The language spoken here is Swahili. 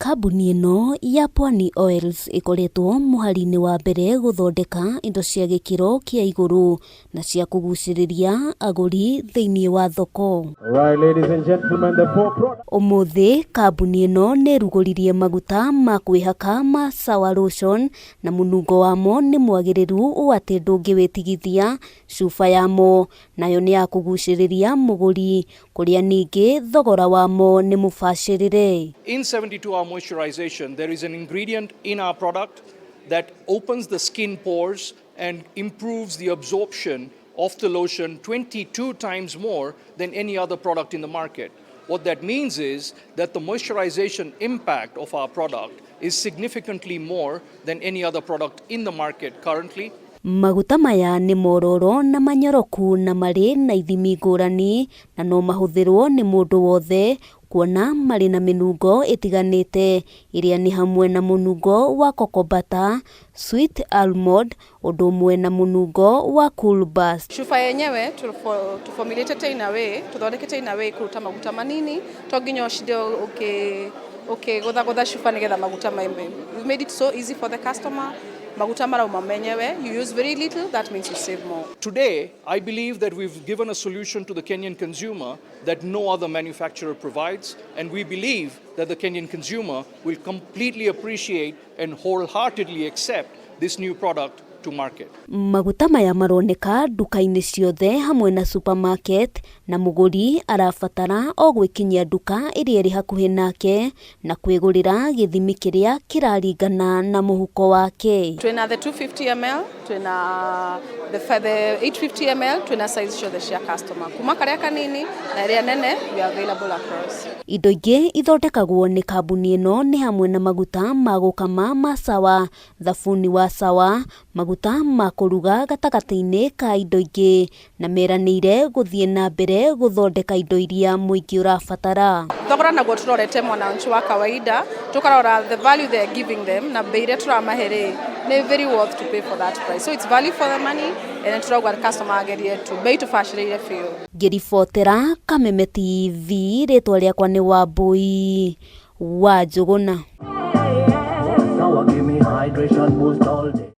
Kambuni ĩno ya PWANI Oils ĩkoretwo mũhari-inĩ wa mbere gũthondeka indo cia gĩkĩro kĩa igũrũ na cia kũgucĩrĩria agũri thĩinĩ wa thoko. Ũmũthĩ kambuni ĩno nĩĩrugũririe maguta ma kwĩhaka ma Sawa lotion na mũnungo wamo nĩ mwagĩrĩru ũũ atĩ ndũngĩwĩtigithia cuba yamo, nayo nĩ ya kũgucĩrĩria mũgũri, kũrĩa ningĩ thogora wamo nĩ mũbacĩrĩre. In 72-hour moisturization, there is an ingredient in our product that opens the skin pores and improves the absorption of the lotion 22 times more than any other product in the market. What that means is that the moisturization impact of our product is significantly more than any other product in the market currently. Maguta maya nĩ mororo na manyoroku na marĩ na ithimi ngũrani na no mahũthĩrwo nĩ mũndũ wothe, kuona marĩ na mĩnungo ĩtiganĩte ĩrĩa nĩ hamwe na mũnungo wa cocoa butter, sweet almond, ũndũ ũmwe na mũnungo wa cool burst. Chufa yenyewe tuformulate in a way, tuthondekete in a way kuruta maguta manini, to nginya ushinde gutha chufa nigetha maguta maime. We made it so easy for the customer. Maguta marauma menyewe, you use very little, that means you save more. Today, I believe that we've given a solution to the Kenyan consumer that no other manufacturer provides, and we believe that the Kenyan consumer will completely appreciate and wholeheartedly accept this new product to market. Maguta maya maroneka duka-inĩ ciothe hamwe na supermarket, na mũgũri arabatara o gwĩkinyia duka ĩrĩa ĩrĩ hakuhĩ nake na kwĩgũrĩra gĩthimi kĩrĩa kĩraringana na mũhuko wake. Twina the 250 ml, twina the 850 ml, twina size ciothe cia customer. Kuma karĩa kanini na ĩrĩa nene, we are available across. Indo ingĩ ithondekagwo nĩ kambuni ĩno nĩ hamwe na maguta ma gũkama ma Sawa, thabuni wa Sawa, maguta ma kũruga gatagatĩ-inĩ ka indo ingĩ, na meranĩire gũthiĩ na mbere gũthondeka indo iria mũingĩ ũrabatara. Thogora naguo tũrorete mwananchi wa kawaida, tukarora the value they are giving them na bei iria turamahe nĩ very worth to pay for that price. So it's value for the money, and turauga customer agerie tu bei tũbacĩrĩire biũ. Ngĩribotera Kameme TV, rĩtwa rĩakwa nĩ Wambui wa Njũgũna. Sawa, give me hydration boost all day.